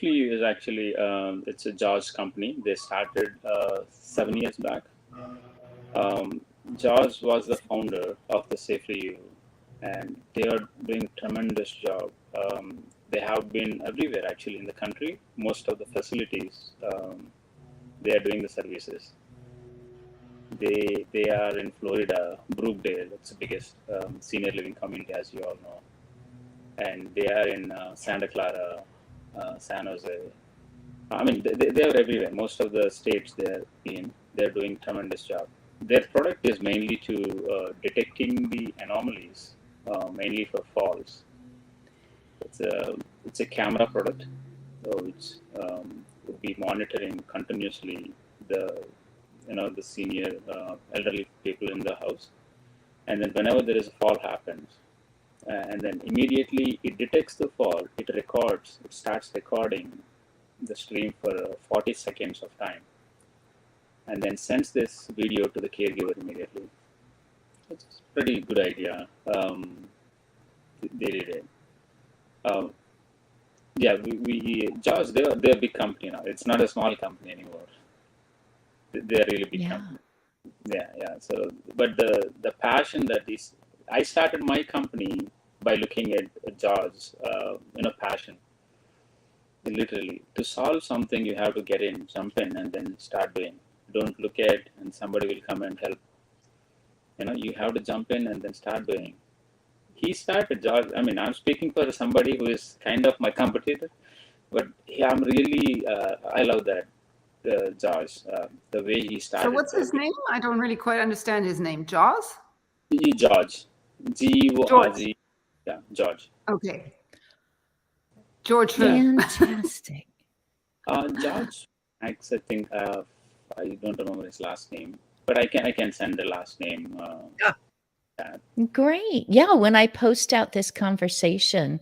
Is actually it's a Jaws company. They started 7 years back. Um, Jaws was the founder of the Safely You, and they are doing tremendous job. They have been everywhere actually in the country. Most of the facilities they are doing the services. They are in Florida, Brookdale. It's the biggest senior living community, as you all know, and they are in Santa Clara, San Jose. I mean, they are everywhere. Most of the states they're in, they're doing tremendous job. Their product is mainly to detecting the anomalies, mainly for falls. It's a camera product, which would be monitoring continuously the the senior elderly people in the house, and then whenever there is a fall happens, and then immediately it detects the fall, it starts recording the stream for 40 seconds of time, and then sends this video to the caregiver immediately. It's a pretty good idea. They did it. Um, yeah, we Jaws, they're a big company now. It's not a small company anymore. They're a really big Yeah. company. Yeah, yeah. So, but the passion that is, I started my company by looking at Jaws, passion. Literally, to solve something, you have to get in, jump in, and then start doing. Don't look at, and somebody will come and help. You have to jump in and then start doing. He started George. I mean, I'm speaking for somebody who is kind of my competitor, but yeah, I'm really, I love that George, the way he So started. what's his name? I don't really quite understand his name. Jaws? George, George. George. Yeah, George. Okay. George who? Fantastic. George Max, I think. I don't remember his last name, but I can send the last name. Great. Yeah. When I post out this conversation,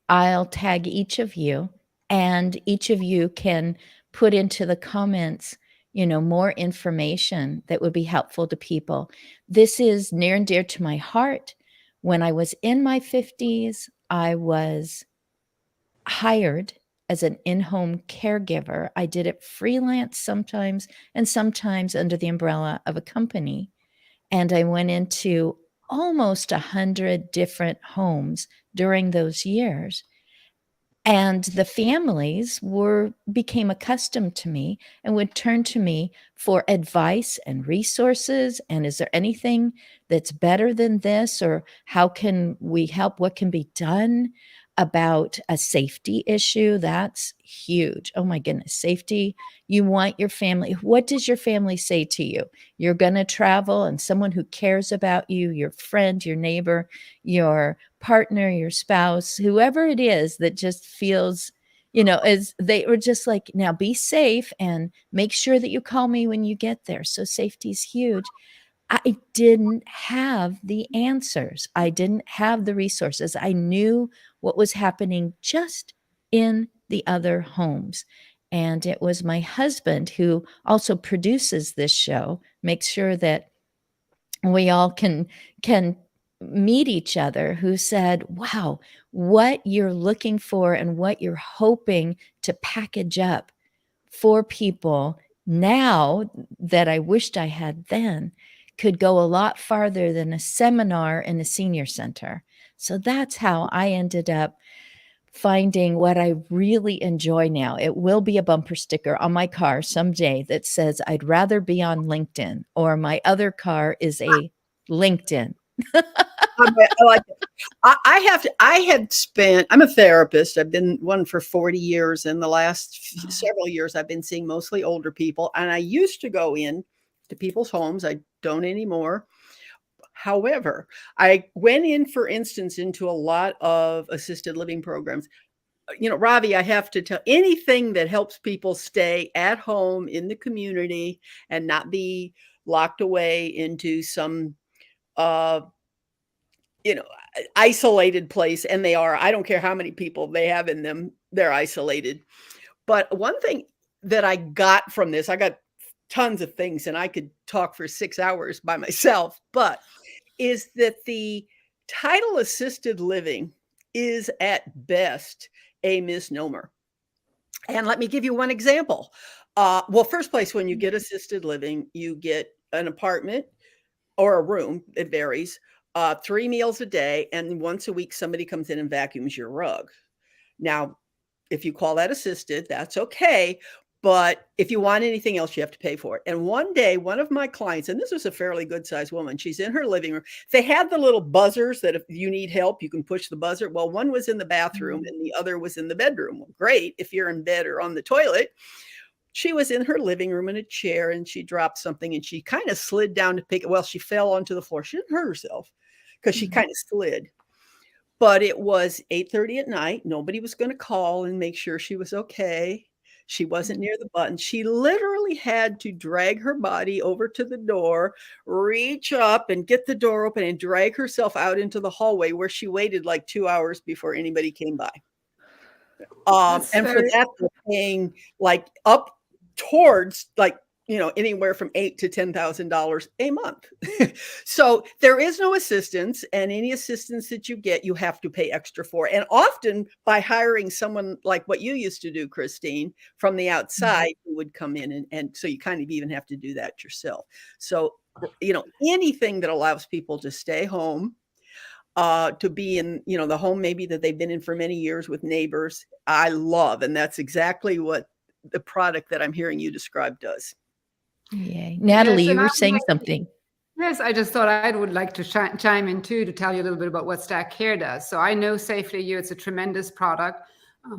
I'll tag each of you, and each of you can put into the comments, more information that would be helpful to people. This is near and dear to my heart. When I was in my 50s, I was hired as an in-home caregiver. I did it freelance sometimes and sometimes under the umbrella of a company. And I went into almost 100 different homes during those years. And the families became accustomed to me and would turn to me for advice and resources. And is there anything that's better than this? Or how can we help? What can be done about a safety issue? That's huge. Oh my goodness, safety. You want your family. What does your family say to you? You're going to travel, and someone who cares about you, your friend, your neighbor, your partner, your spouse, whoever it is that just feels, as they were just like, now be safe and make sure that you call me when you get there. So safety is huge. I didn't have the answers. I didn't have the resources. I knew what was happening just in the other homes. And it was my husband, who also produces this show, makes sure that we all can meet each other, who said, wow, what you're looking for and what you're hoping to package up for people now that I wished I had then could go a lot farther than a seminar in a senior center. So that's how I ended up finding what I really enjoy now. It will be a bumper sticker on my car someday that says, I'd rather be on LinkedIn, or my other car is a LinkedIn. I like it. I'm a therapist. I've been one for 40 years. In the last several years, I've been seeing mostly older people. And I used to go in to people's homes. I don't anymore. However, I went in, for instance, into a lot of assisted living programs. Ravi, I have to tell, anything that helps people stay at home in the community and not be locked away into some isolated place. And I don't care how many people they have in them, they're isolated. But one thing that I got from this, I got tons of things, and I could talk for 6 hours by myself, but is that the title assisted living is at best a misnomer. And let me give you one example. Well, first place, when you get assisted living, you get an apartment or a room, it varies, 3 meals a day, and once a week, somebody comes in and vacuums your rug. Now, if you call that assisted, that's okay. But if you want anything else, you have to pay for it. And one day, one of my clients, and this was a fairly good sized woman, she's in her living room. They had the little buzzers that if you need help, you can push the buzzer. Well, one was in the bathroom and the other was in the bedroom. Well, great if you're in bed or on the toilet. She was in her living room in a chair and she dropped something and she kind of slid down to pick it. Well, she fell onto the floor. She didn't hurt herself because she kind of slid. But it was 8:30 at night. Nobody was going to call and make sure she was okay. She wasn't near the button. She literally had to drag her body over to the door, reach up and get the door open and drag herself out into the hallway where she waited like 2 hours before anybody came by. And for that, they're paying like up towards like, anywhere from $8,000 to $10,000 a month. So there is no assistance, and any assistance that you get, you have to pay extra for. And often by hiring someone like what you used to do, Christine, from the outside, who would come in. And so you kind of even have to do that yourself. So, anything that allows people to stay home, to be in, the home maybe that they've been in for many years with neighbors, I love. And that's exactly what the product that I'm hearing you describe does. Yay. Natalie, you were saying something. Yes, I just thought I would like to chime in too, to tell you a little bit about what Stack Care does. So I know Safely You, it's a tremendous product,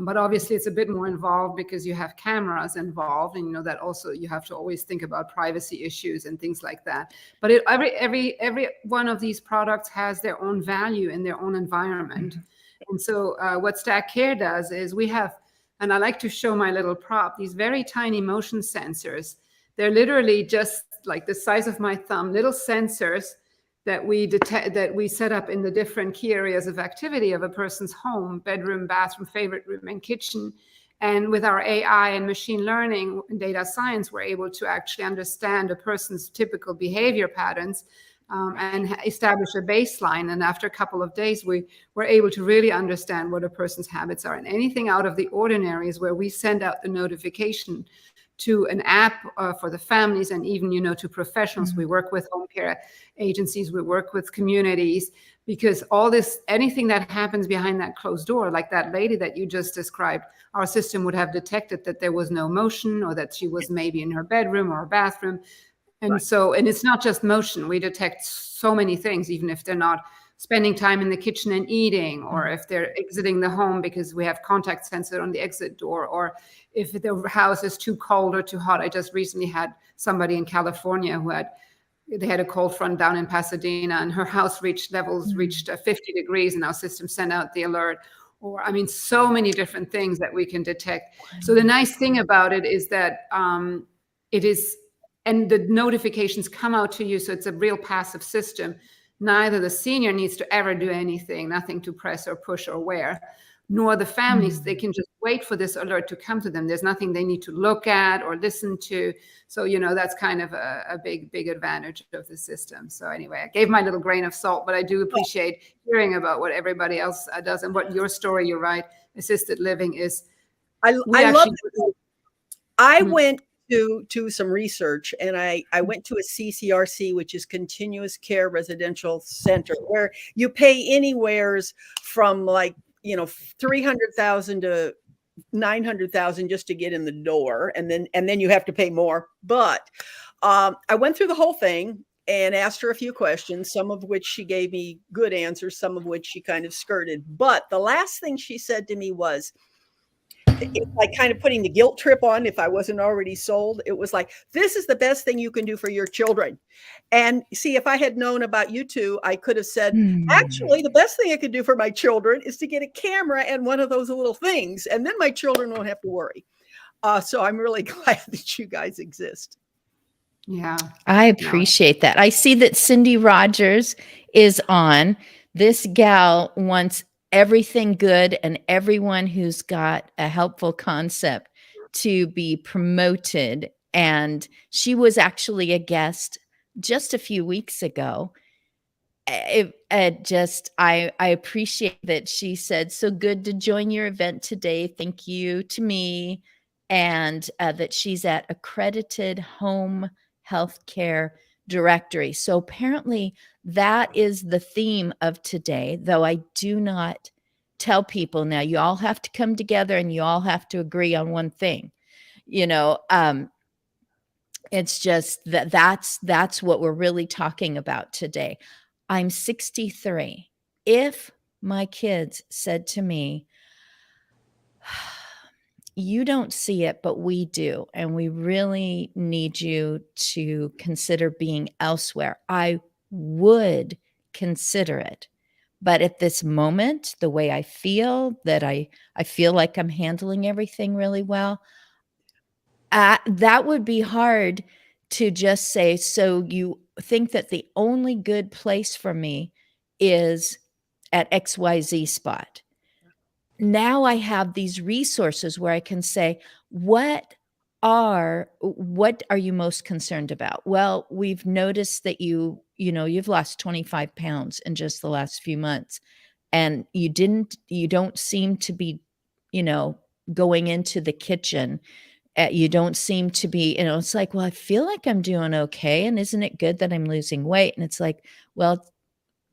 but obviously it's a bit more involved because you have cameras involved, and that also you have to always think about privacy issues and things like that. But every one of these products has their own value in their own environment. And so what Stack Care does is we have, and I like to show my little prop, these very tiny motion sensors. They're literally just like the size of my thumb, little sensors that we detect, that we set up in the different key areas of activity of a person's home, bedroom, bathroom, favorite room, and kitchen. And with our AI and machine learning and data science, we're able to actually understand a person's typical behavior patterns and establish a baseline. And after a couple of days, we were able to really understand what a person's habits are. And anything out of the ordinary is where we send out the notification to an app for the families, and even, to professionals. We work with home care agencies, we work with communities, because all this, anything that happens behind that closed door, like that lady that you just described, our system would have detected that there was no motion, or that she was maybe in her bedroom or bathroom. And so, and it's not just motion. We detect so many things, even if they're not spending time in the kitchen and eating, or if they're exiting the home because we have contact sensor on the exit door, or if the house is too cold or too hot. I just recently had somebody in California who they had a cold front down in Pasadena, and her house reached 50 degrees, and our system sent out the alert. Or, so many different things that we can detect. So the nice thing about it is that it is, and the notifications come out to you. So it's a real passive system. Neither the senior needs to ever do anything, nothing to press or push or wear, nor the families. They can just wait for this alert to come to them. There's nothing they need to look at or listen to. So, that's kind of a big advantage of the system. So anyway, I gave my little grain of salt, but I do appreciate hearing about what everybody else does, and what your story, you're right, assisted living is. I love it. I went to some research, and I went to a CCRC, which is Continuous Care Residential Center, where you pay anywheres from like, $300,000 to $900,000 just to get in the door, and then you have to pay more. But I went through the whole thing and asked her a few questions, some of which she gave me good answers, some of which she kind of skirted. But the last thing she said to me was, it's like kind of putting the guilt trip on if I wasn't already sold. It was like, this is the best thing you can do for your children. And see, if I had known about you two, I could have said, actually, the best thing I could do for my children is to get a camera and one of those little things. And then my children won't have to worry. So I'm really glad that you guys exist. Yeah. I appreciate that. I see that Cindy Rogers is on. This gal wants everything good and everyone who's got a helpful concept to be promoted. And she was actually a guest just a few weeks ago. I appreciate that she said, "So good to join your event today. Thank you to me. and that she's at Accredited Home Healthcare Directory. So apparently that is the theme of today, though I do not tell people now you all have to come together and you all have to agree on one thing. It's just that's what we're really talking about today. I'm 63. If my kids said to me, you don't see it, but we do, and we really need you to consider being elsewhere, I would consider it. But at this moment, the way I feel, that I feel like I'm handling everything really well, that would be hard to just say, so you think that the only good place for me is at XYZ spot. Now I have these resources where I can say, what are you most concerned about? Well, we've noticed that you've lost 25 pounds in just the last few months, and you don't seem to be, going into the kitchen. You don't seem to be, it's like, well, I feel like I'm doing okay. And isn't it good that I'm losing weight? And it's like, well,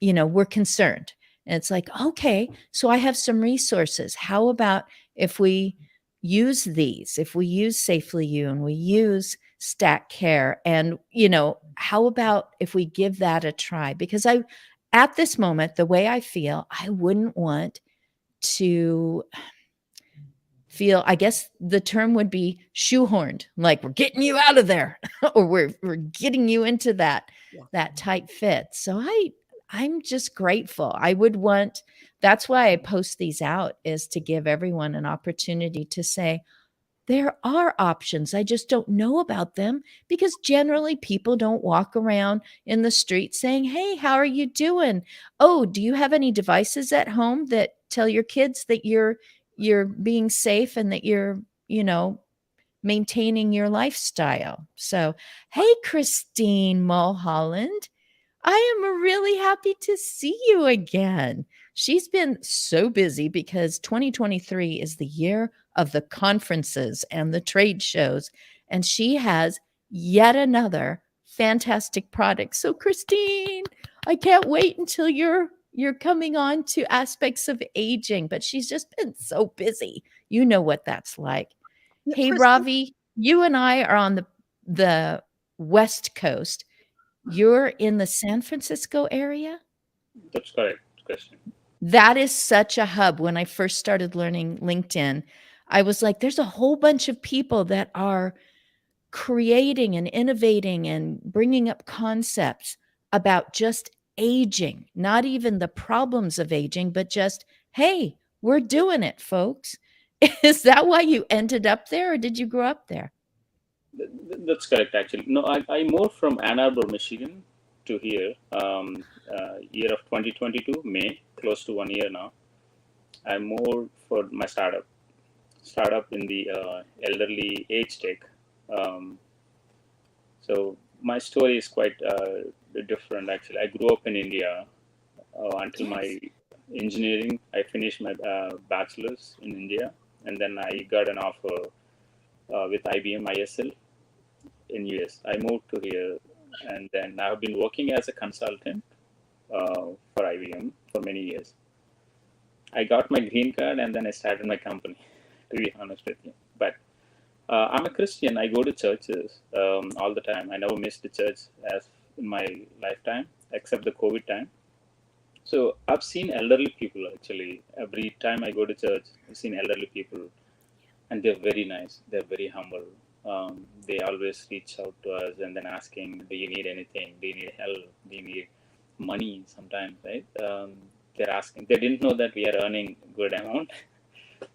we're concerned. And it's like, okay, so I have some resources. How about if we use these, if we use Safely You and we use Stack Care, and, how about if we give that a try? Because at this moment, the way I feel, I wouldn't want to feel, I guess the term would be shoehorned, like we're getting you out of there or we're getting you into that tight fit. So I'm just grateful. That's why I post these out, is to give everyone an opportunity to say, there are options. I just don't know about them, because generally people don't walk around in the street saying, hey, how are you doing? Oh, do you have any devices at home that tell your kids that you're being safe and that you're, maintaining your lifestyle? So, hey, Christine Mulholland, I am really happy to see you again. She's been so busy because 2023 is the year of the conferences and the trade shows, and she has yet another fantastic product. So, Christine, I can't wait until you're coming on to aspects of aging, but she's just been so busy. You know what that's like. Yeah, Hey, Christine, Ravi, you and I are on the West Coast. You're in the San Francisco area? That's correct, question. That is such a hub. When I first started learning LinkedIn, I was like, there's a whole bunch of people that are creating and innovating and bringing up concepts about just aging, not even the problems of aging, but just, hey, we're doing it, folks. Is that why you ended up there, or did you grow up there? That's correct, actually. No, I moved from Ann Arbor, Michigan to here, year of 2022, May, close to 1 year now. I moved for my startup in the elderly age tech. So my story is quite different, actually. I grew up in India until my engineering. I finished my bachelor's in India, and then I got an offer with IBM ISL in US. I moved to here, and then I've been working as a consultant for IBM for many years. I got my green card, and then I started my company, to be honest with you. But I'm a Christian. I go to churches all the time. I never missed the church as in my lifetime, except the COVID time. So I've seen elderly people, actually. Every time I go to church, I've seen elderly people, and they're very nice. They're very humble. They always reach out to us and then asking, do you need anything? Do you need help? Do you need money sometimes, right? They're asking. They didn't know that we are earning good amount.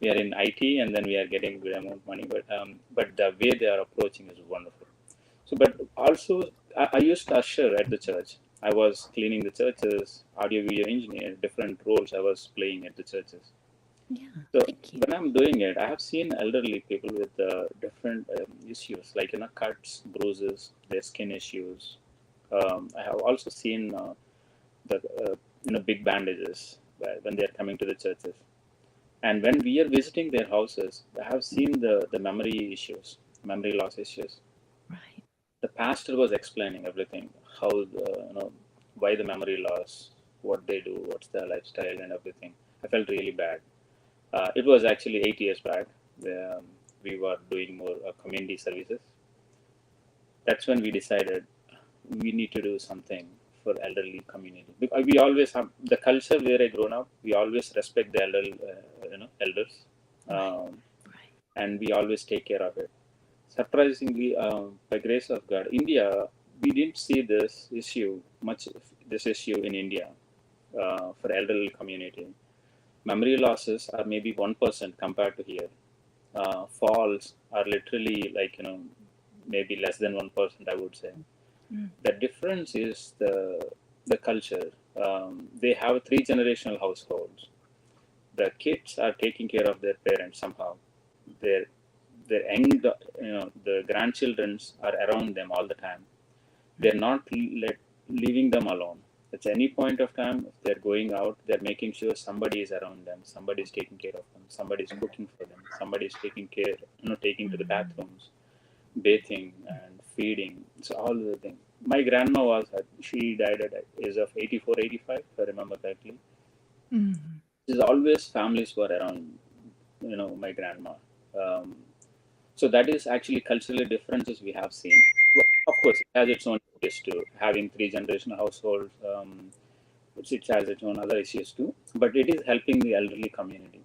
We are in IT, and then we are getting good amount of money. But the way they are approaching is wonderful. So, but also, I used to usher at the church. I was cleaning the churches, audio video engineer, different roles I was playing at the churches. Yeah, So thank you. when I'm doing it, I have seen elderly people with different issues, like cuts, bruises, their skin issues. I have also seen the big bandages when they are coming to the churches. And when we are visiting their houses, I have seen the memory issues, memory loss issues. Right. The pastor was explaining everything, how why the memory loss, what they do, what's their lifestyle, and everything. I felt really bad. It was actually 8 years back. Um, we were doing more community services. That's when we decided we need to do something for elderly community. Because we always have the culture where I grown up. We always respect the elders, um, Right. and we always take care of it. Surprisingly, by grace of God, India, we didn't see this issue in India for elderly community. Memory losses are maybe 1% compared to here. Falls are literally like maybe less than 1%, I would say. Mm. The difference is the culture. They have three generational households. The kids are taking care of their parents somehow. Their their young, the grandchildren are around them all the time. They're not leaving them alone. At any point of time, if they're going out, they're making sure somebody is around them, somebody is taking care of them, somebody is cooking for them, somebody is taking care, taking to the bathrooms, bathing and feeding. It's all the things. My grandma she died at the age of 84, 85, if I remember correctly. Mm. There's always families were around, my grandma. Um, so that is actually cultural differences we have seen. Well, of course, it has its own issues too. Having three generational households, it has its own other issues too. But it is helping the elderly community.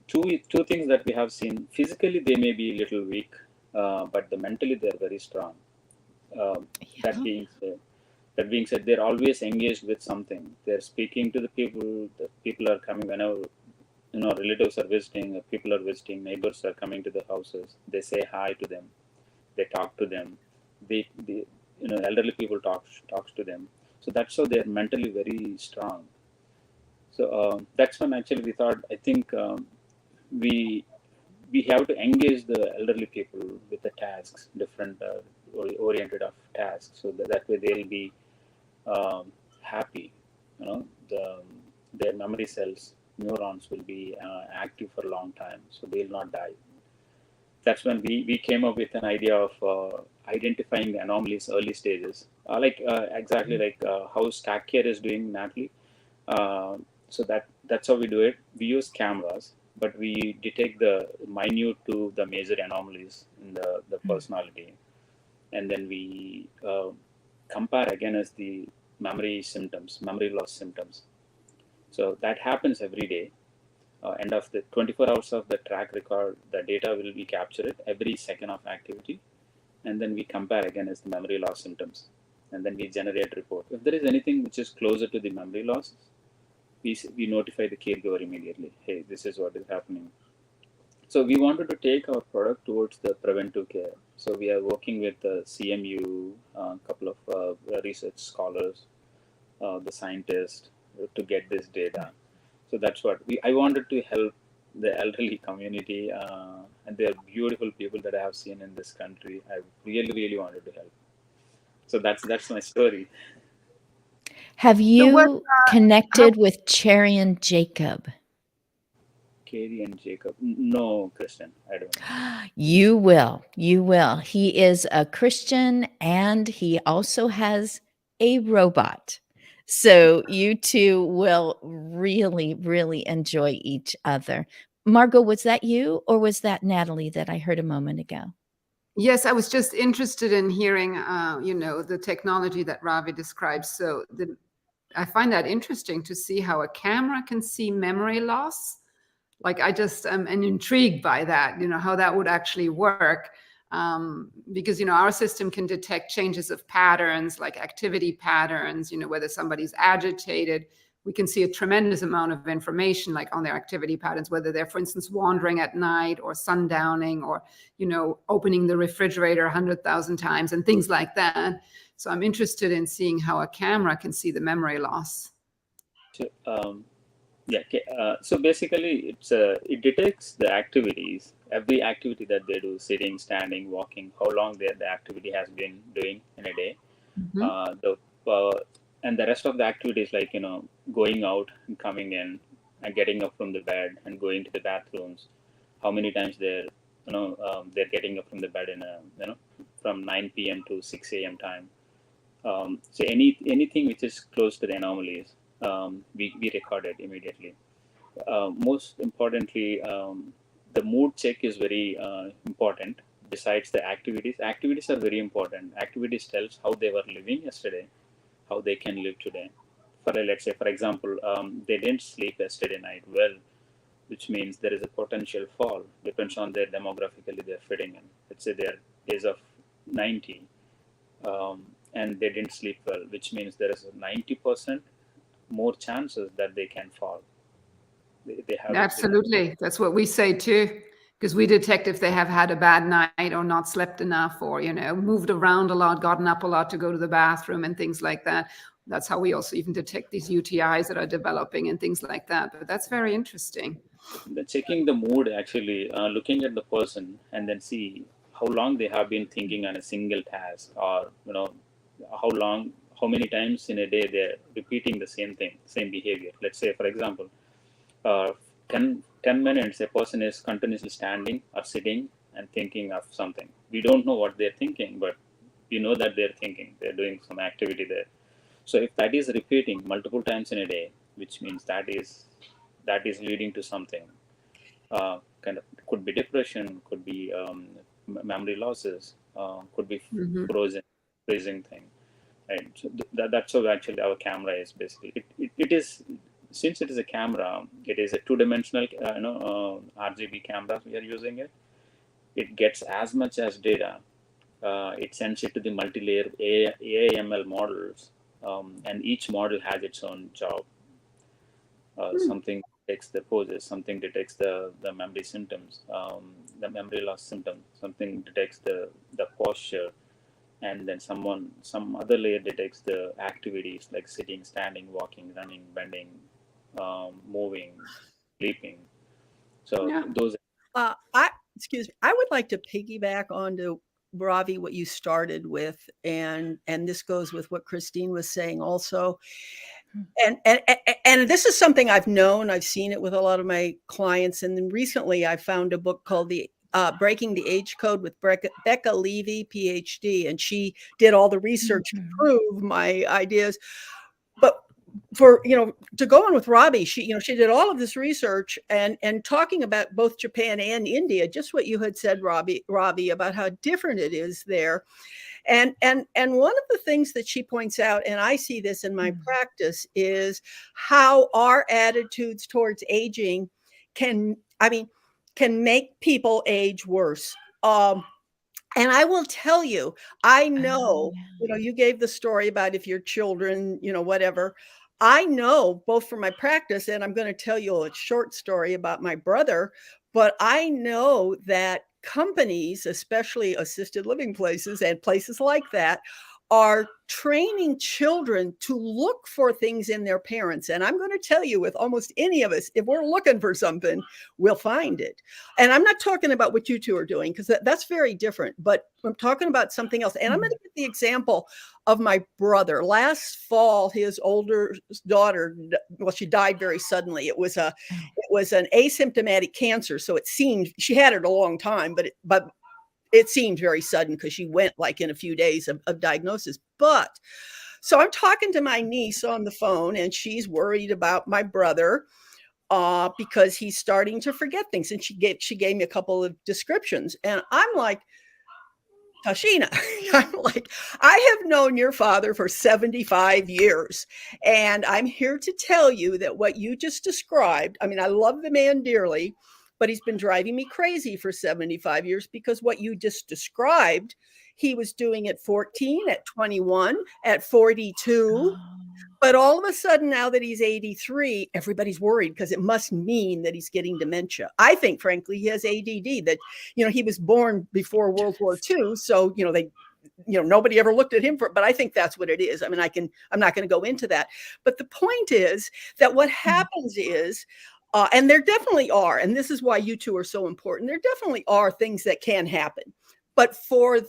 Two things that we have seen. Physically, they may be a little weak, but mentally they are very strong. That Yeah. being said, they're always engaged with something. They're speaking to the people. The people are coming whenever relatives are visiting. People are visiting. Neighbors are coming to the houses. They say hi to them. They talk to them. They elderly people talks to them. So that's how they're mentally very strong. So that's when actually we thought. I think we we have to engage the elderly people with the tasks, different oriented of tasks, so that way they'll be happy. The their memory cells, neurons will be active for a long time, so they'll not die. That's when we came up with an idea of identifying the anomalies early stages, exactly like how Stack Care is doing, Natalie. Uh, so that's how we do it. We use cameras, but we detect the minute to the major anomalies in the personality, and then we compare against the memory loss symptoms. So that happens every day. End of the 24 hours of the track record, the data will be captured every second of activity, and then we compare against the memory loss symptoms, and then we generate report. If there is anything which is closer to the memory loss, we notify the caregiver immediately. Hey, this is what is happening. So we wanted to take our product towards the preventive care. So we are working with the CMU, a couple of research scholars, the scientists, to get this data. So that's what I wanted to help the elderly community, and they're beautiful people that I have seen in this country. I really, really wanted to help. So that's my story. Have So what, you connected with Cherry and Jacob? Katie and Jacob. No, Kristen, I don't. You will. You will. He is a Christian and he also has a robot. So you two will really, really enjoy each other. Margot, was that you or was that Natalie that I heard a moment ago? yes, I was just interested in hearing, the technology that Ravi describes. So I find that interesting to see how a camera can see memory loss. Like I just am intrigued by that, how that would actually work. Because, our system can detect changes of patterns, like activity patterns, whether somebody's agitated. We can see a tremendous amount of information, like on their activity patterns, whether they're, for instance, wandering at night or sundowning or, opening the refrigerator 100,000 times and things like that. So I'm interested in seeing how a camera can see the memory loss. So, yeah. Okay. So basically, it detects the activities, every activity that they do, sitting, standing, walking, how long the activity has been doing in a day. Mm-hmm. The And the rest of the activities, like going out and coming in, and getting up from the bed and going to the bathrooms, how many times they're getting up from the bed in from 9 p.m. to 6 a.m. time. So anything which is close to the anomalies, we record it immediately. Most importantly, the mood check is very important. Besides the activities are very important. Activities tells how they were living yesterday, how they can live today. Let's say, for example, they didn't sleep yesterday night well, which means there is a potential fall. Depends on their demographically they're fitting in. Let's say they're days of 90, and they didn't sleep well, which means there is a 90% more chances that they can fall. They have Absolutely. That's what we say too, because we detect if they have had a bad night or not slept enough or, moved around a lot, gotten up a lot to go to the bathroom and things like that. That's how we also even detect these UTIs that are developing and things like that. But that's very interesting. Checking the mood, actually, looking at the person and then see how long they have been thinking on a single task, or how many times in a day they're repeating the same thing, same behavior. Let's say, for example, 10 minutes a person is continuously standing or sitting and thinking of something. We don't know what they're thinking, but we know that they're thinking, they're doing some activity there. So if that is repeating multiple times in a day, which means that is leading to something, kind of could be depression, could be memory losses, could be freezing thing. Right. So that's how actually our camera is basically. It is, since it is a camera, it is a two-dimensional RGB camera we are using it. It gets as much as data. It sends it to the multi-layer AIML models, and each model has its own job. Something detects the poses, something detects the memory symptoms, the memory loss symptom, something detects the posture, and then some other layer detects the activities like sitting, standing, walking, running, bending, moving, sleeping. So those. Excuse me. I would like to piggyback onto Ravi what you started with, and this goes with what Christine was saying also. And this is something I've known. I've seen it with a lot of my clients, and then recently I found a book called the Breaking the Age Code with Becca Levy, PhD, and she did all the research to prove my ideas. But for to go on with Ravi, she did all of this research and talking about both Japan and India, just what you had said, Ravi, about how different it is there. And one of the things that she points out, and I see this in my practice, is how our attitudes towards aging can make people age worse. And I will tell you, I know, you gave the story about if your children, whatever. I know both from my practice, and I'm going to tell you a short story about my brother, but I know that companies, especially assisted living places and places like that, are training children to look for things in their parents. And I'm going to tell you, with almost any of us, if we're looking for something, we'll find it. And I'm not talking about what you two are doing, because that's very different, but I'm talking about something else. And I'm going to give the example of my brother. Last fall, his older daughter, well, she died very suddenly. It was an asymptomatic cancer. So it seemed she had it a long time, but it seemed very sudden because she went like in a few days of diagnosis. But so I'm talking to my niece on the phone, and she's worried about my brother because he's starting to forget things. And she gave me a couple of descriptions, and I'm like, Tashina, I'm like, I have known your father for 75 years, and I'm here to tell you that what you just described, I mean, I love the man dearly, but he's been driving me crazy for 75 years, because what you just described, he was doing at 14, at 21, at 42. But all of a sudden, now that he's 83, everybody's worried because it must mean that he's getting dementia. I think, frankly, he has ADD, that, he was born before World War II. So, nobody ever looked at him for it, but I think that's what it is. I mean, I'm not going to go into that. But the point is that what happens is, and there definitely are, and this is why you two are so important, there definitely are things that can happen. But for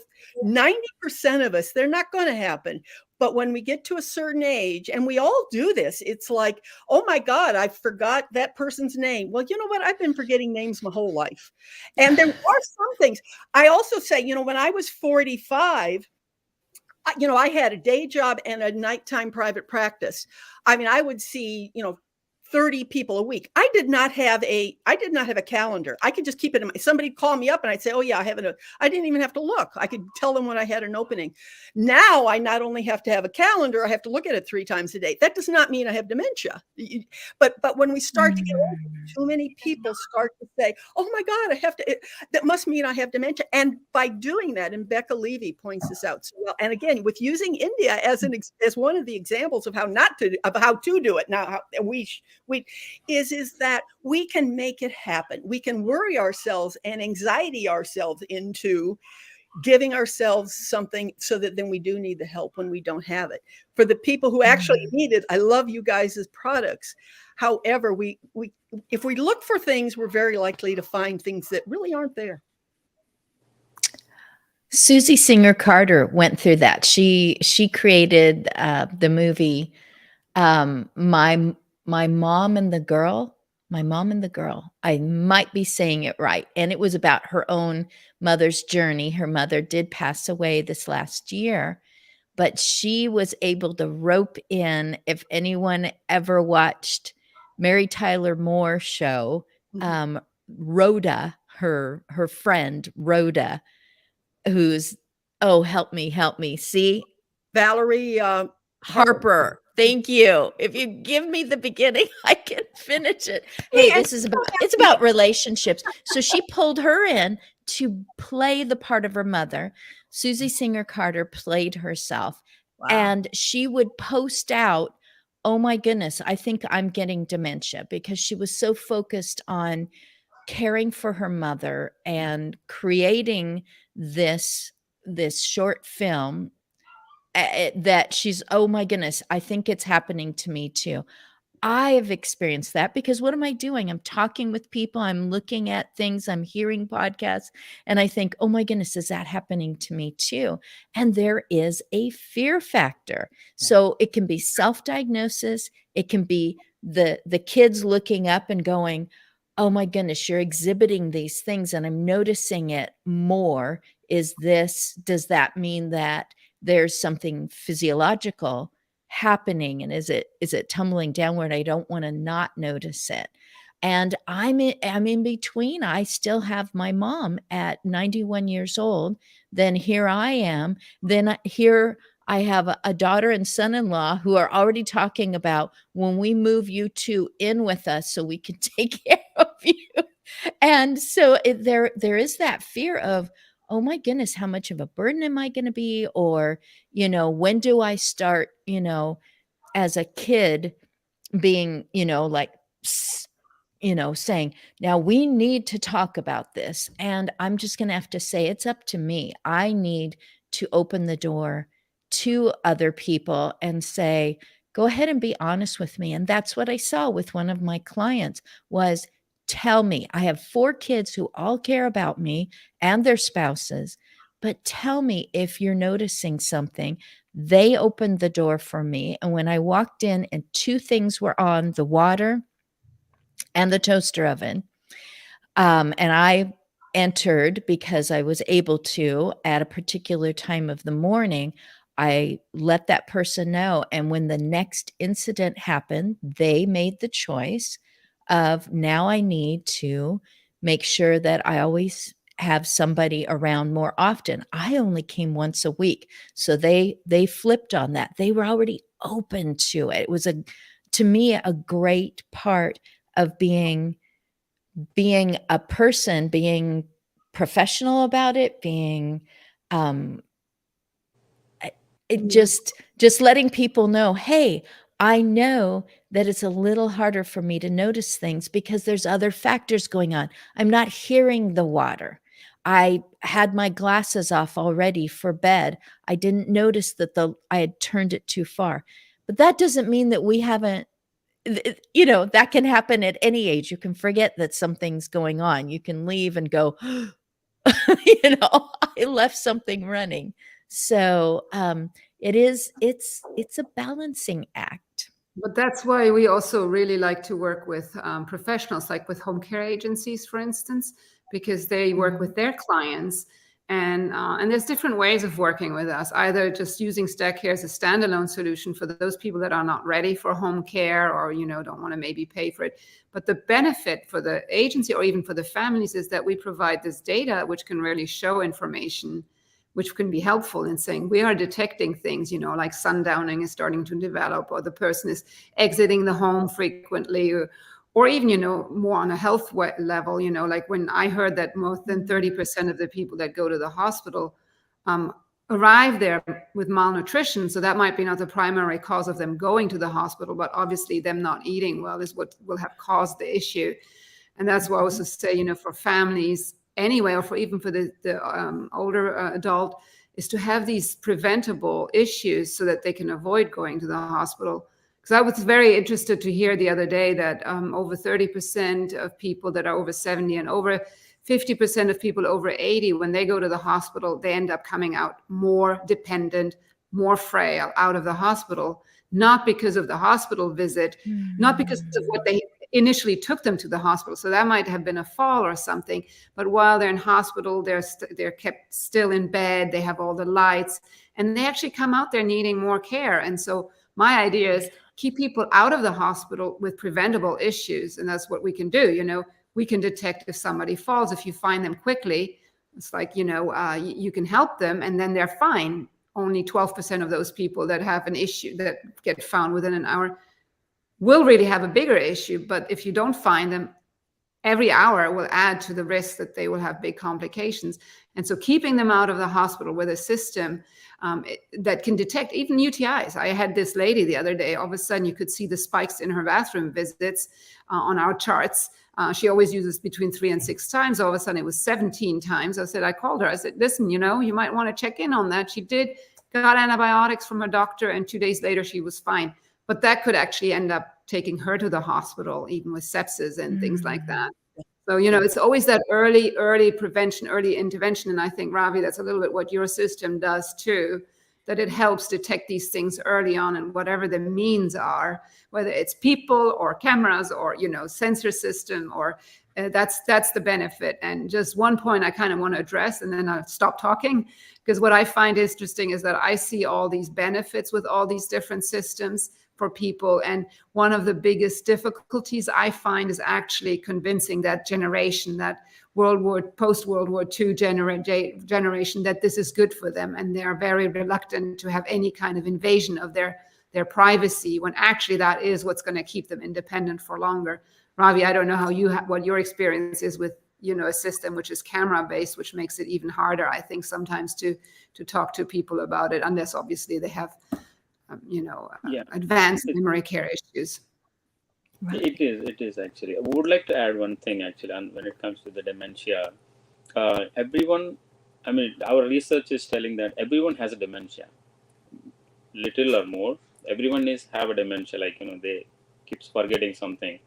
90% of us, they're not going to happen. But when we get to a certain age, and we all do this, it's like, oh my God, I forgot that person's name. Well, you know what? I've been forgetting names my whole life. And there are some things. I also say, when I was 45, I had a day job and a nighttime private practice. I mean, I would see, 30 people a week. I did not have a calendar. I could just keep it in somebody call me up and I'd say, oh yeah, I didn't even have to look. I could tell them when I had an opening. Now I not only have to have a calendar, I have to look at it 3 times a day. That does not mean I have dementia. But when we start to get older, too many people start to say, oh my God, that must mean I have dementia. And by doing that, and Becca Levy points this out so well, and again, with using India as one of the examples of how to do it. Now, is that we can make it happen. We can worry ourselves and anxiety ourselves into giving ourselves something so that then we do need the help when we don't have it. For the people who actually need it, I love you guys' products. However, if we look for things, we're very likely to find things that really aren't there. Susie Singer Carter went through that. She created the movie My Mom and the Girl. My Mom and the Girl. I might be saying it right. And it was about her own mother's journey. Her mother did pass away this last year, but she was able to rope in, if anyone ever watched Mary Tyler Moore's show, Rhoda, her friend Rhoda, who's, oh, help me. See? Valerie Harper. Thank you. If you give me the beginning, I can finish it. Hey, it's about relationships. So she pulled her in to play the part of her mother. Susie Singer Carter played herself. Wow. And she would post out, oh my goodness, I think I'm getting dementia, because she was so focused on caring for her mother and creating this short film that she's, oh my goodness, I think it's happening to me too. I have experienced that, because what am I doing? I'm talking with people, I'm looking at things, I'm hearing podcasts, and I think, oh my goodness, is that happening to me too? And there is a fear factor. So it can be self-diagnosis. It can be the kids looking up and going, oh my goodness, you're exhibiting these things and I'm noticing it more. Does that mean that there's something physiological happening, and is it tumbling downward? I don't want to not notice it. And I'm in between. I still have my mom at 91 years old. Then here I am. Then here I have a daughter and son-in-law who are already talking about, when we move you two in with us so we can take care of you. And so there is that fear of, oh my goodness, how much of a burden am I going to be? Or, when do I start, as a kid being, saying, now we need to talk about this. And I'm just going to have to say, it's up to me. I need to open the door to other people and say, go ahead and be honest with me. And that's what I saw with one of my clients was, tell me. I have 4 kids who all care about me and their spouses, but tell me if you're noticing something. They opened the door for me. And when I walked in and 2 things were on, the water and the toaster oven, and I entered because I was able to at a particular time of the morning, I let that person know. And when the next incident happened, they made the choice of, now I need to make sure that I always have somebody around more often. I only came once a week. So they flipped on that. They were already open to it. It was to me, a great part of being a person, being professional about it, being just letting people know, hey, I know that it's a little harder for me to notice things because there's other factors going on. I'm not hearing the water. I had my glasses off already for bed. I didn't notice that I had turned it too far. But that doesn't mean that we haven't, that can happen at any age. You can forget that something's going on. You can leave and go, I left something running. So it's a balancing act. But that's why we also really like to work with professionals, like with home care agencies, for instance, because they work with their clients. And there's different ways of working with us, either just using Stack Care as a standalone solution for those people that are not ready for home care, or, don't want to maybe pay for it. But the benefit for the agency or even for the families is that we provide this data, which can really show information, which can be helpful in saying we are detecting things, like sundowning is starting to develop, or the person is exiting the home frequently, or even, more on a health level, like when I heard that more than 30% of the people that go to the hospital arrive there with malnutrition. So that might be not the primary cause of them going to the hospital, but obviously them not eating well is what will have caused the issue. And that's why I also say, for families anyway, or even for the older adult, is to have these preventable issues so that they can avoid going to the hospital. Because I was very interested to hear the other day that over 30% of people that are over 70 and over 50% of people over 80, when they go to the hospital, they end up coming out more dependent, more frail out of the hospital, not because of the hospital visit, not because of what they initially took them to the hospital. So that might have been a fall or something. But while they're in hospital, they're kept still in bed. They have all the lights, and they actually come out there needing more care. And so my idea is keep people out of the hospital with preventable issues. And that's what we can do. We can detect if somebody falls. If you find them quickly, it's like, you can help them and then they're fine. Only 12% of those people that have an issue that get found within an hour will really have a bigger issue. But if you don't find them, every hour will add to the risk that they will have big complications. And so keeping them out of the hospital with a system that can detect even UTIs. I had this lady the other day, all of a sudden you could see the spikes in her bathroom visits on our charts. She always uses between 3 and 6 times. All of a sudden it was 17 times. I called her. I said, listen, you might want to check in on that. She did, got antibiotics from her doctor, and 2 days later she was fine. But that could actually end up taking her to the hospital, even with sepsis and things like that. So, it's always that early prevention, early intervention. And I think, Ravi, that's a little bit what your system does too, that it helps detect these things early on, and whatever the means are, whether it's people or cameras or, sensor system, or that's the benefit. And just one point I kind of want to address, and then I'll stop talking, because what I find interesting is that I see all these benefits with all these different systems for people. And one of the biggest difficulties I find is actually convincing that generation, that post-World War II generation, that this is good for them. And they're very reluctant to have any kind of invasion of their privacy, when actually that is what's going to keep them independent for longer. Ravi, I don't know what your experience is with, a system which is camera-based, which makes it even harder, I think, sometimes to talk to people about it, unless obviously they have advanced memory care issues. Right. It is actually. I would like to add one thing actually when it comes to the dementia. Everyone, our research is telling that everyone has a dementia, little or more. Everyone have a dementia, like, they keeps forgetting something.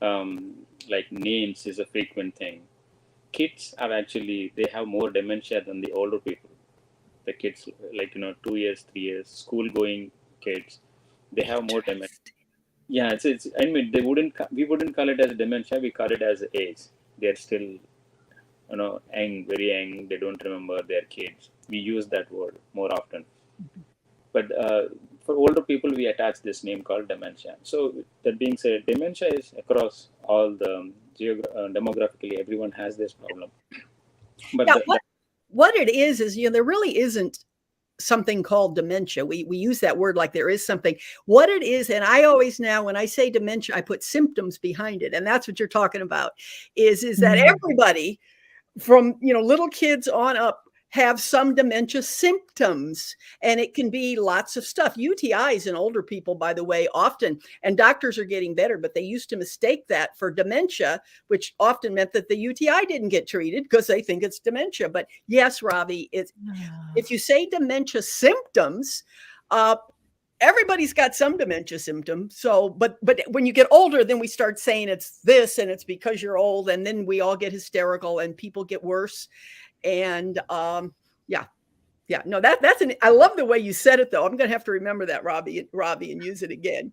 Like names is a frequent thing. Kids are actually, they have more dementia than the older people. The kids, like, 2 years, 3 years, school going kids, they have more dementia. Yeah, it's. we wouldn't call it as dementia. We call it as age. They're still, young, very young. They don't remember their kids. We use that word more often. But for older people, we attach this name called dementia. So that being said, dementia is across all the demographically, everyone has this problem. But what it is there really isn't something called dementia. We use that word like there is something. What it is, and I always now, when I say dementia, I put symptoms behind it. And that's what you're talking about, is that everybody from, little kids on up have some dementia symptoms, and it can be lots of stuff. UTIs in older people, by the way, often, and doctors are getting better, but they used to mistake that for dementia, which often meant that the UTI didn't get treated because they think it's dementia. But yes, Ravi, if you say dementia symptoms, everybody's got some dementia symptoms. So, but when you get older, then we start saying it's this and it's because you're old, and then we all get hysterical and people get worse. And no, I love the way you said it though. I'm going to have to remember that, Robbie, and use it again.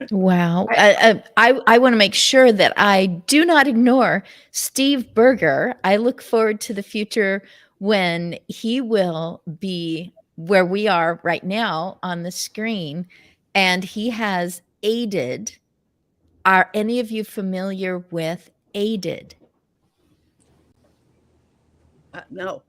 Wow. I want to make sure that I do not ignore Steve Berger. I look forward to the future when he will be where we are right now on the screen, and he has aided. Are any of you familiar with aided? No.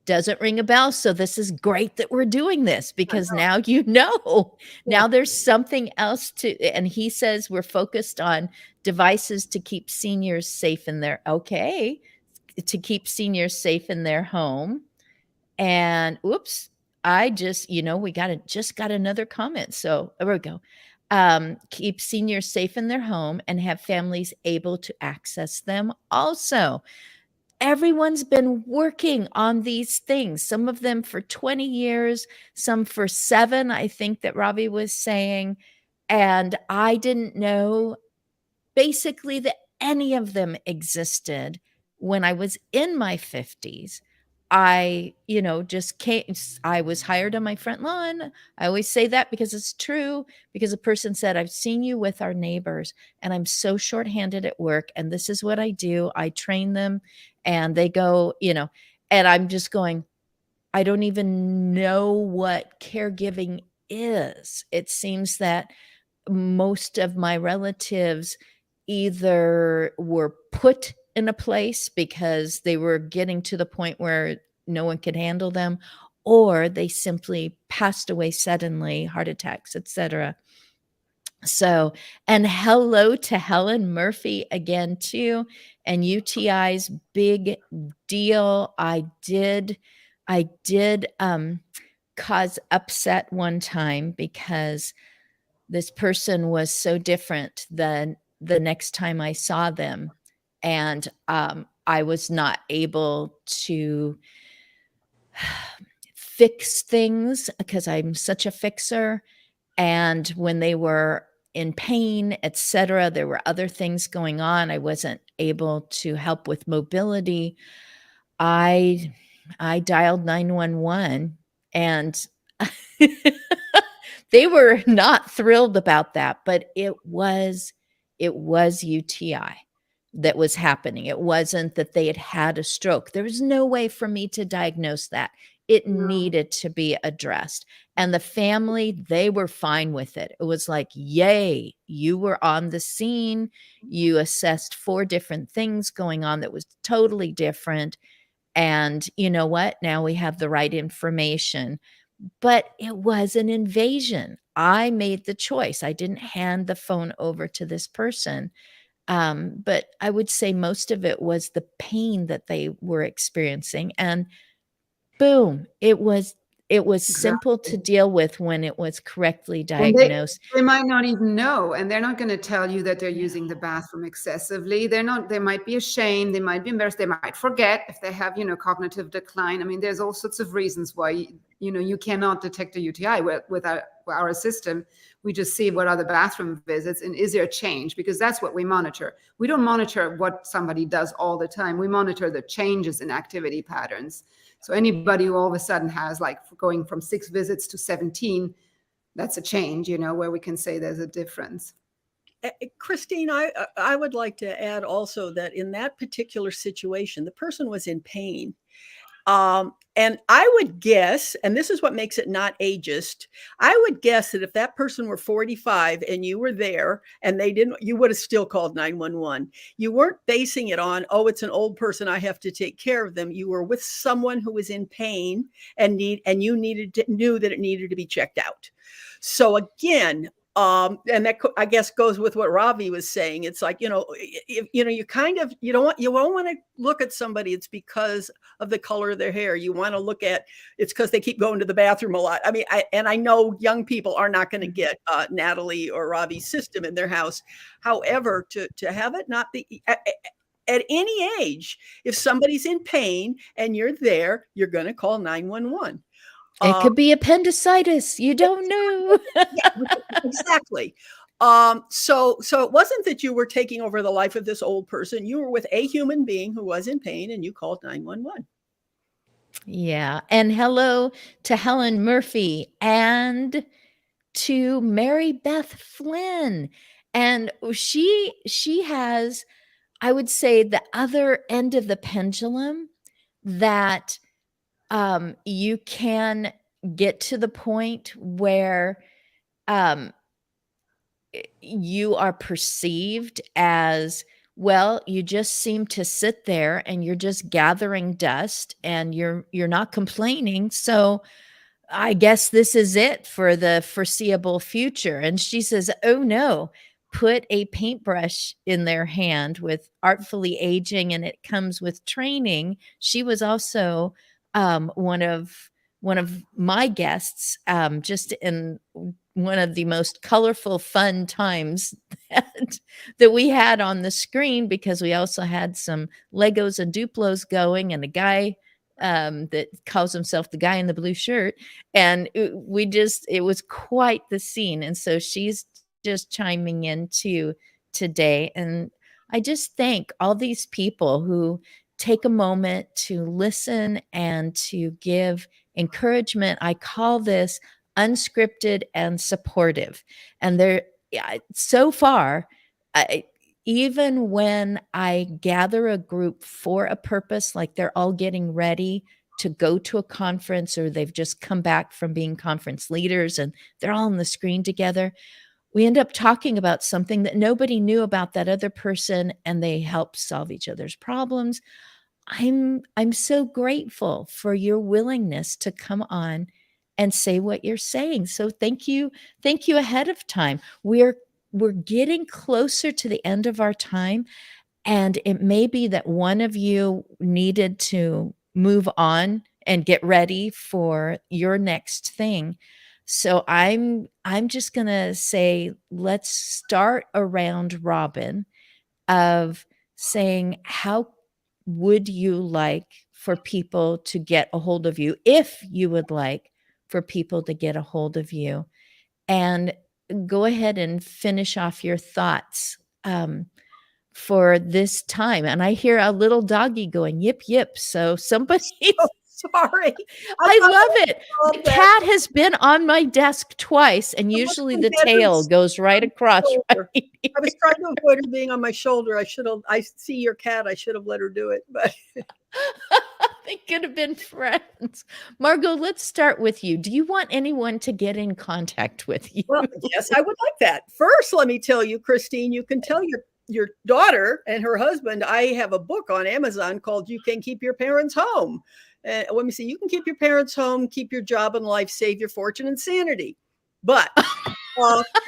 Doesn't ring a bell. So this is great that we're doing this, because now you know. Now there's something else to, and he says we're focused on devices to keep seniors safe in their, to keep seniors safe in their home. And oops, I just, we just got another comment. So there we go. Keep seniors safe in their home and have families able to access them also. Everyone's been working on these things, some of them for 20 years, some for 7, I think that Robbie was saying. And I didn't know basically that any of them existed when I was in my 50s. I, just came, I was hired on my front lawn. I always say that because it's true, because a person said, I've seen you with our neighbors and I'm so shorthanded at work. And this is what I do. I train them and they go, and I'm just going, I don't even know what caregiving is. It seems that most of my relatives either were put in a place because they were getting to the point where no one could handle them, or they simply passed away suddenly, heart attacks, etc. So, and hello to Helen Murphy again too, and UTI's big deal. I did cause upset one time because this person was so different than the next time I saw them. And I was not able to fix things because I'm such a fixer. And when they were in pain, etc., there were other things going on. I wasn't able to help with mobility. I dialed 911 and they were not thrilled about that, but it was UTI that was happening. It wasn't that they had had a stroke. There was no way for me to diagnose that. It needed to be addressed. And the family, they were fine with it. It was like, yay, you were on the scene. You assessed 4 different things going on that was totally different. And you know what? Now we have the right information. But it was an invasion. I made the choice. I didn't hand the phone over to this person. But I would say most of it was the pain that they were experiencing. And boom, it was simple to deal with when it was correctly diagnosed. They might not even know, and they're not going to tell you that they're using the bathroom excessively. They might be ashamed, they might be embarrassed, they might forget if they have, cognitive decline. I mean, there's all sorts of reasons why, you cannot detect a UTI with our system. We just see what are the bathroom visits and is there a change, because that's what we monitor. We don't monitor what somebody does all the time. We monitor the changes in activity patterns. So anybody who all of a sudden has like going from 6 visits to 17, that's a change, where we can say there's a difference. Christine, I would like to add also that in that particular situation, the person was in pain. And I would guess, and this is what makes it not ageist, I would guess that if that person were 45 and you were there and they didn't, you would have still called 911. You weren't basing it on, oh, it's an old person, I have to take care of them. You were with someone who was in pain and you knew that it needed to be checked out. So again, and that I guess goes with what Ravi was saying. It's like, you don't want to look at somebody. It's because of the color of their hair. You want to look at, it's because they keep going to the bathroom a lot. I mean, I know young people are not going to get Natalie or Ravi's system in their house. However, to have it not be at any age, if somebody's in pain and you're there, you're going to call 911. It could be appendicitis. You don't know. Yeah, exactly. So it wasn't that you were taking over the life of this old person. You were with a human being who was in pain and you called 911. Yeah. And hello to Helen Murphy and to Mary Beth Flynn. And she has, I would say, the other end of the pendulum that you can get to the point where um, you are perceived as, well, you just seem to sit there and you're just gathering dust and you're not complaining, so I guess this is it for the foreseeable future. And she says, oh no, put a paintbrush in their hand with artfully aging, and it comes with training. She was also one of my guests, just in one of the most colorful, fun times that we had on the screen, because we also had some Legos and Duplos going, and a guy that calls himself the guy in the blue shirt. And it was quite the scene. And so she's just chiming in too today. And I just thank all these people who take a moment to listen and to give encouragement. I call this unscripted and supportive. And they're so far, even when I gather a group for a purpose, like they're all getting ready to go to a conference, or they've just come back from being conference leaders and they're all on the screen together, we end up talking about something that nobody knew about that other person, and they help solve each other's problems. I'm so grateful for your willingness to come on and say what you're saying. So thank you ahead of time. We're getting closer to the end of our time, and it may be that one of you needed to move on and get ready for your next thing. So I'm just going to say, let's start around robin of saying, how would you like for people to get a hold of you, if you would like for people to get a hold of you? And go ahead and finish off your thoughts for this time. And I hear a little doggy going, yip, yip. So somebody, Oh, sorry. I love it. all The that. cat has been on my desk twice, and usually the tail goes right across. Shoulder. Right? I was trying to avoid her being on my shoulder. I see your cat. I should have let her do it, but They could have been friends. Margot, let's start with you. Do you want anyone to get in contact with you? well, yes, I would like that. First, let me tell you, Christine, you can tell your daughter and her husband, I have a book on Amazon called You Can Keep Your Parents Home. Let me see, you can keep your parents home, keep your job and life, save your fortune and sanity. But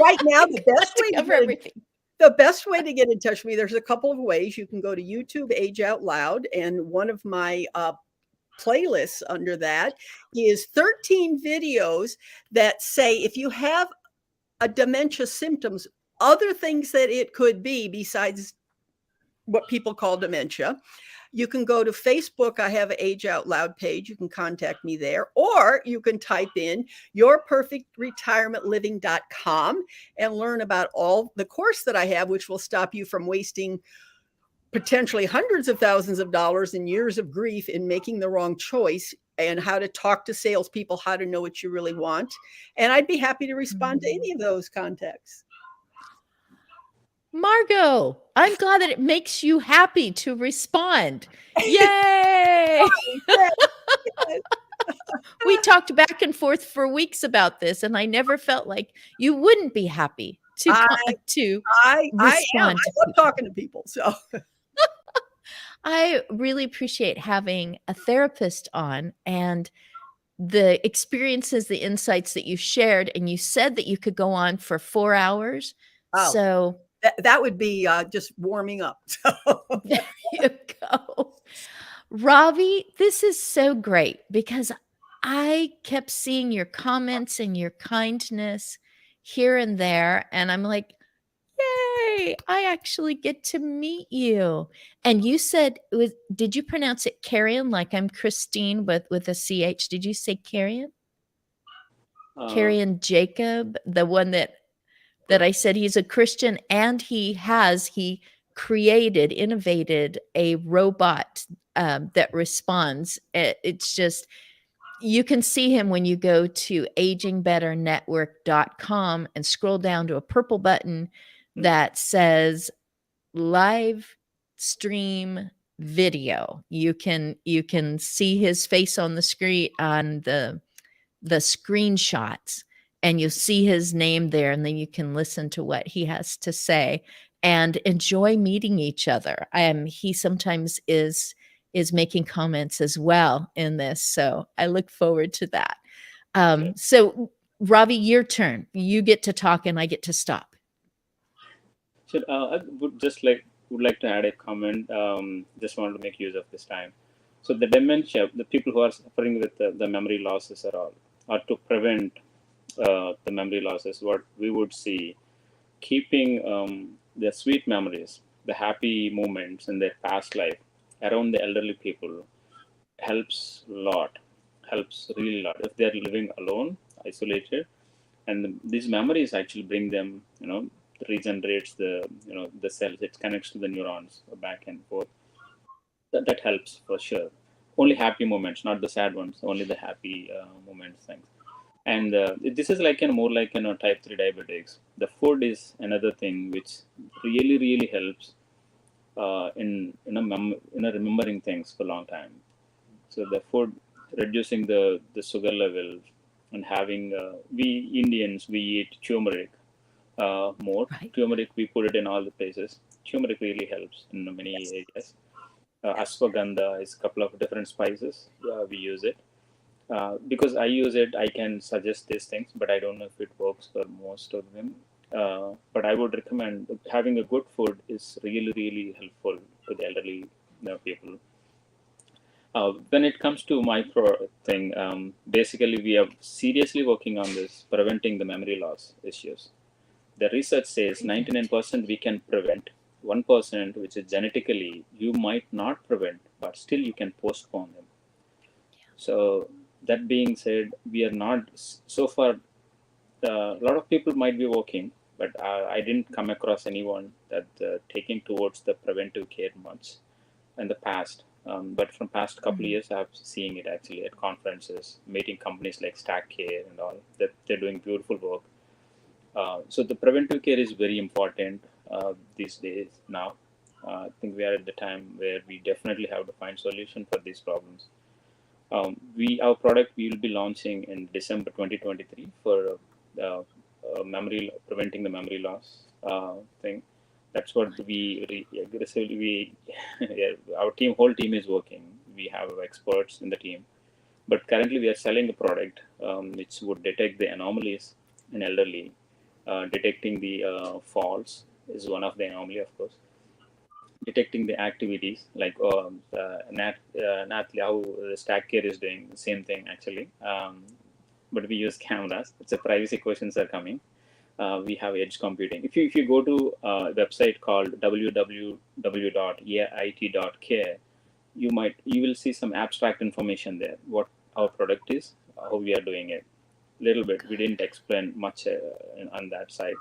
right now, the best way to cover get everything. the best way to get in touch with me, there's a couple of ways. You can go to YouTube Age Out Loud, and one of my playlists under that is 13 videos that say, if you have a dementia symptoms, other things that it could be besides what people call dementia. You can go to Facebook. I have an Age Out Loud page. You can contact me there, or you can type in yourperfectretirementliving.com and learn about all the course that I have, which will stop you from wasting potentially hundreds of thousands of dollars and years of grief in making the wrong choice, and how to talk to salespeople, how to know what you really want. And I'd be happy to respond to any of those contacts. Margot, I'm glad that it makes you happy to respond. Yay! We talked back and forth for weeks about this, and I never felt like you wouldn't be happy to I am. respond I to love people. talking to people. So I really appreciate having a therapist on, and the experiences, the insights that you shared. And you said that you could go on for 4 hours. Oh. So that would be just warming up. So there you go. Ravi, this is so great, because I kept seeing your comments and your kindness here and there. And I'm like, yay, I actually get to meet you. And you said, did you pronounce it Carrion, like I'm Christine with a CH? Did you say Carrion? Carrion Jacob, the one that I said he's a Christian, and he innovated a robot that responds. It's just, you can see him when you go to agingbetternetwork.com and scroll down to a purple button that says live stream video. You can see his face on the screen, on the screenshots, and you'll see his name there, and then you can listen to what he has to say and enjoy meeting each other. He sometimes is making comments as well in this, so I look forward to that. So Ravi, your turn. You get to talk and I get to stop. So I would like to add a comment. Just want to make use of this time. So the dementia, the people who are suffering with the memory losses are to prevent the memory losses. What we would see, keeping the sweet memories, the happy moments in their past life around the elderly people helps a lot. Helps really a lot if they are living alone, isolated, and these memories actually bring them, regenerates the cells. It connects to the neurons back and forth. That helps for sure. Only happy moments, not the sad ones. Only the happy moments. Things. And this is like more like type 3 diabetics. The food is another thing which really helps in remembering things for a long time. So the food, reducing the sugar level, and having we Indians, we eat turmeric more. Right. Turmeric, we put it in all the places. Turmeric really helps in many areas. Ashwagandha is a couple of different spices. We use it. Because I use it, I can suggest these things, but I don't know if it works for most of them. But I would recommend having a good food is really helpful to the elderly people. When it comes to my thing, basically we are seriously working on this, preventing the memory loss issues. The research says 99% we can prevent, 1%, which is genetically, you might not prevent, but still you can postpone them. So that being said, we are not so far. A lot of people might be working, but I didn't come across anyone that taking towards the preventive care much in the past. But from past couple of years, I've seeing it actually at conferences, meeting companies like Stack Care and all. That they're doing beautiful work. So the preventive care is very important these days now. I think we are at the time where we definitely have to find solution for these problems. Our product we will be launching in December 2023 for preventing the memory loss thing. That's what we aggressively our whole team is working. We have experts in the team, but currently we are selling a product which would detect the anomalies in elderly. Detecting the faults is one of the anomaly, of course. Detecting the activities like how the Stack Care is doing the same thing actually, but we use cameras. It's a privacy questions are coming. We have edge computing. If you go to a website called www.ait.care, you will see some abstract information there. What our product is, how we are doing it. Little bit. We didn't explain much on that side.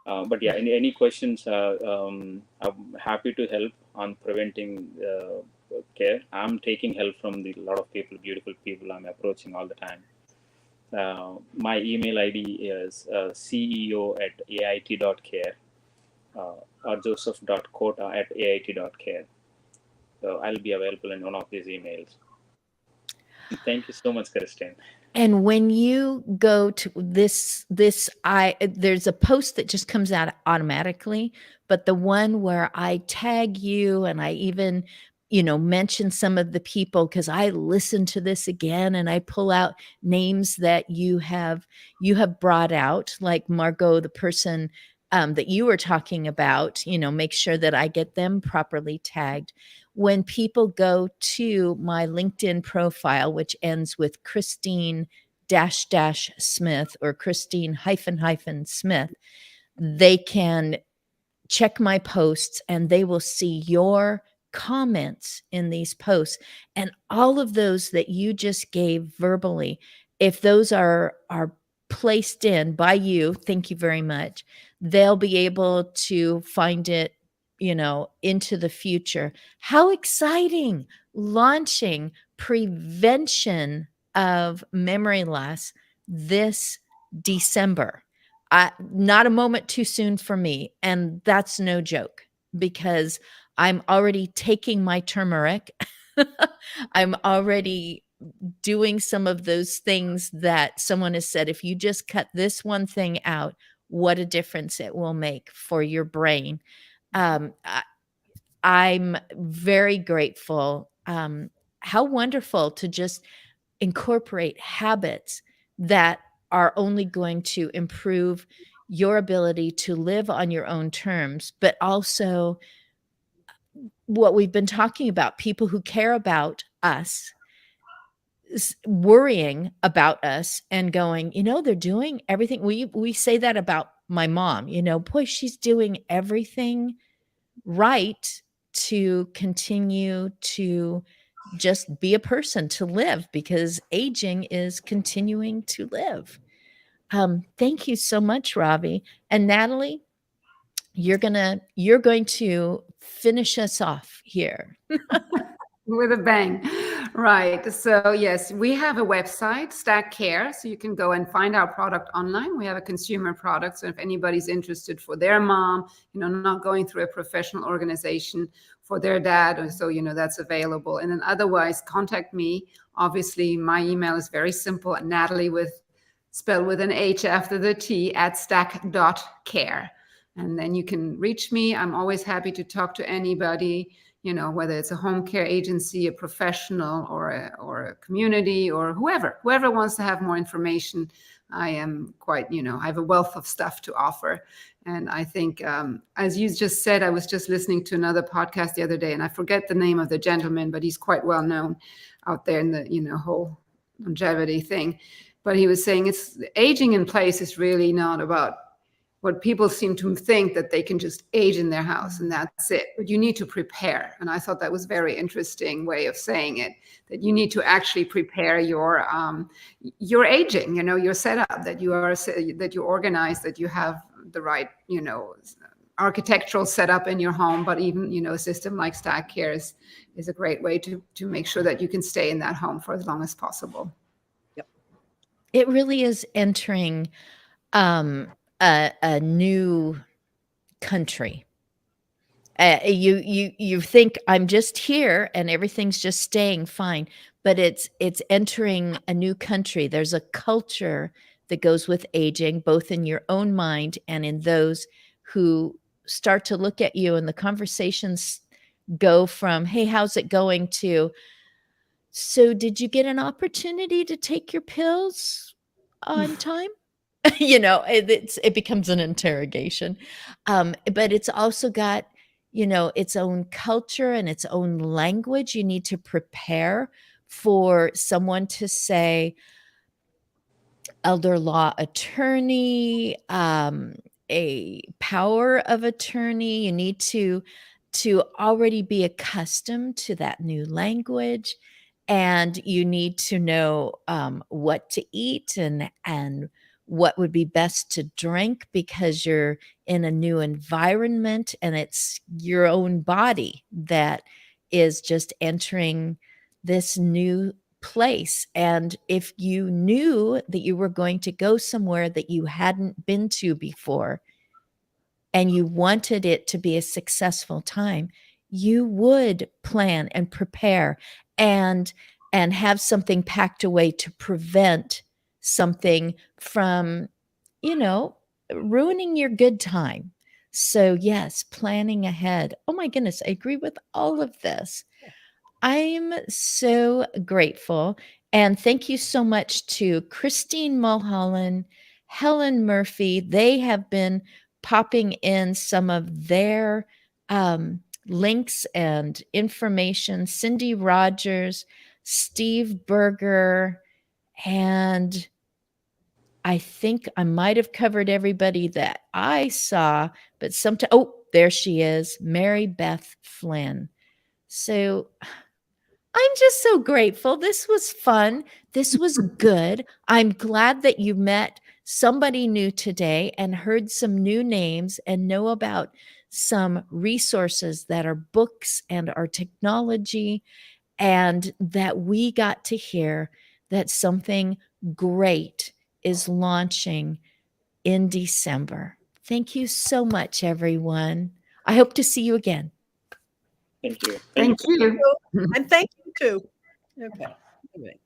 But yeah, any questions? I'm happy to help on preventing care. I'm taking help from a lot of people, beautiful people I'm approaching all the time. My email ID is ceo@ait.care or joseph.kota@ait.care. So I'll be available in one of these emails. Thank you so much, Christine. And when you go to there's a post that just comes out automatically, but the one where I tag you and I even, mention some of the people, because I listen to this again and I pull out names that you have brought out, like Margot, the person that you were talking about, make sure that I get them properly tagged. When people go to my LinkedIn profile, which ends with Christine --Smith or Christine --Smith, they can check my posts and they will see your comments in these posts. And all of those that you just gave verbally, if those are placed in by you, thank you very much, they'll be able to find it into the future. How exciting! Launching prevention of memory loss this December. Not a moment too soon for me. And that's no joke, because I'm already taking my turmeric. I'm already doing some of those things that someone has said, if you just cut this one thing out, what a difference it will make for your brain. I'm very grateful. How wonderful to just incorporate habits that are only going to improve your ability to live on your own terms, but also what we've been talking about, people who care about us worrying about us and going, they're doing everything. We say that about my mom, boy, she's doing everything right to continue to just be a person, to live, because aging is continuing to live. Thank you so much, Ravi. And Natalie, you're going to finish us off here. With a bang. Right. So yes, we have a website, Stack Care. So you can go and find our product online. We have a consumer product. So if anybody's interested for their mom, not going through a professional organization, for their dad, or so, that's available. And then otherwise, contact me. Obviously, my email is very simple, Natalie spelled with an H after the T, @stack.care. And then you can reach me. I'm always happy to talk to anybody, whether it's a home care agency, a professional, or a community, or whoever wants to have more information. I am quite, I have a wealth of stuff to offer. And I think, as you just said, I was just listening to another podcast the other day, and I forget the name of the gentleman, but he's quite well known out there in the, whole longevity thing. But he was saying it's aging in place is really not about what people seem to think, that they can just age in their house and that's it. But you need to prepare. And I thought that was a very interesting way of saying it, that you need to actually prepare your aging, your setup, that you're organized, that you have the right, architectural setup in your home. But even, a system like Stack Care is a great way to make sure that you can stay in that home for as long as possible. Yep. It really is entering a new country. You think I'm just here and everything's just staying fine, but it's entering a new country. There's a culture that goes with aging, both in your own mind and in those who start to look at you, and the conversations go from, hey, how's it going, to, so did you get an opportunity to take your pills on time? It becomes an interrogation. But it's also got, its own culture and its own language. You need to prepare for someone to say, elder law attorney, a power of attorney. You need to already be accustomed to that new language, and you need to know what to eat and what would be best to drink, because you're in a new environment and it's your own body that is just entering this new place. And if you knew that you were going to go somewhere that you hadn't been to before and you wanted it to be a successful time, you would plan and prepare and have something packed away to prevent something from, ruining your good time. So yes, planning ahead. Oh my goodness, I agree with all of this. I'm so grateful. And thank you so much to Christine Mulholland, Helen Murphy. They have been popping in some of their links and information. Cindy Rogers, Steve Berger, and I think I might have covered everybody that I saw, but there she is, Mary Beth Flynn. So I'm just so grateful. This was fun. This was good. I'm glad that you met somebody new today and heard some new names and know about some resources that are books and our technology, and that we got to hear that something great is launching in December. Thank you so much, everyone. I hope to see you again. Thank you. Thank you. And thank you too. Okay. Anyway.